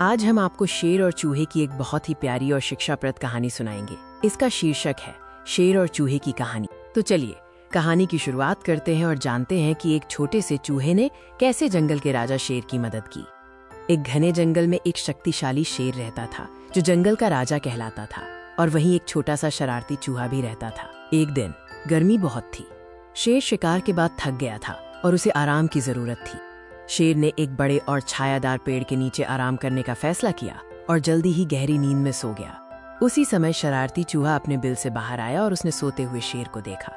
आज हम आपको शेर और चूहे की एक बहुत ही प्यारी और शिक्षाप्रद कहानी सुनाएंगे। इसका शीर्षक है शेर और चूहे की कहानी। तो चलिए कहानी की शुरुआत करते हैं और जानते हैं कि एक छोटे से चूहे ने कैसे जंगल के राजा शेर की मदद की। एक घने जंगल में एक शक्तिशाली शेर रहता था जो जंगल का राजा कहलाता था, और वहीं एक छोटा सा शरारती चूहा भी रहता था। एक दिन गर्मी बहुत थी। शेर शिकार के बाद थक गया था और उसे आराम की जरूरत थी। शेर ने एक बड़े और छायादार पेड़ के नीचे आराम करने का फैसला किया और जल्दी ही गहरी नींद में सो गया। उसी समय शरारती चूहा अपने बिल से बाहर आया और उसने सोते हुए शेर को देखा।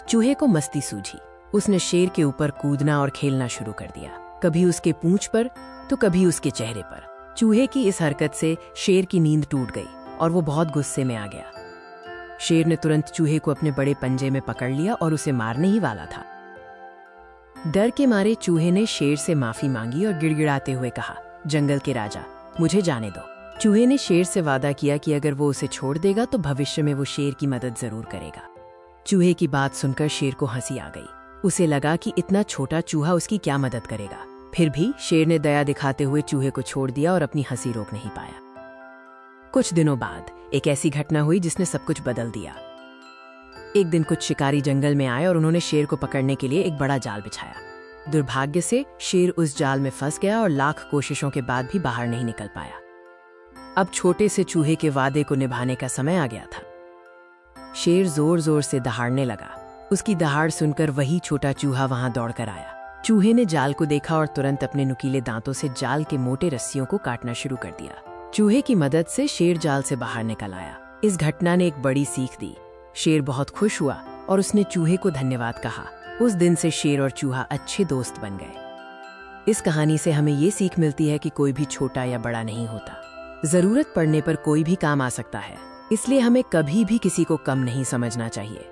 चूहे को मस्ती सूझी। उसने शेर के ऊपर कूदना और खेलना शुरू कर दिया, कभी उसके पूंछ पर तो कभी उसके चेहरे पर। चूहे की इस हरकत से शेर की नींद टूट गई और वो बहुत गुस्से में आ गया। शेर ने तुरंत चूहे को अपने बड़े पंजे में पकड़ लिया और उसे मारने ही वाला था। डर के मारे चूहे ने शेर से माफी मांगी और गिड़गिड़ाते हुए कहा, जंगल के राजा, मुझे जाने दो। चूहे ने शेर से वादा किया कि अगर वो उसे छोड़ देगा तो भविष्य में वो शेर की मदद जरूर करेगा। चूहे की बात सुनकर शेर को हंसी आ गई। उसे लगा कि इतना छोटा चूहा उसकी क्या मदद करेगा। फिर भी शेर ने दया दिखाते हुए चूहे को छोड़ दिया और अपनी हंसी रोक नहीं पाया। कुछ दिनों बाद एक ऐसी घटना हुई जिसने सब कुछ बदल दिया। एक दिन कुछ शिकारी जंगल में आए और उन्होंने शेर को पकड़ने के लिए एक बड़ा जाल बिछाया। दुर्भाग्य से शेर उस जाल में फंस गया और लाख कोशिशों के बाद भी बाहर नहीं निकल पाया। अब छोटे से चूहे के वादे को निभाने का समय आ गया था। शेर जोर जोर से दहाड़ने लगा। उसकी दहाड़ सुनकर वही छोटा चूहा वहां दौड़कर आया। चूहे ने जाल को देखा और तुरंत अपने नुकीले दांतों से जाल के मोटे रस्सियों को काटना शुरू कर दिया। चूहे की मदद से शेर जाल से बाहर निकल आया। इस घटना ने एक बड़ी सीख दी। शेर बहुत खुश हुआ और उसने चूहे को धन्यवाद कहा। उस दिन से शेर और चूहा अच्छे दोस्त बन गए। इस कहानी से हमें ये सीख मिलती है कि कोई भी छोटा या बड़ा नहीं होता। जरूरत पड़ने पर कोई भी काम आ सकता है, इसलिए हमें कभी भी किसी को कम नहीं समझना चाहिए।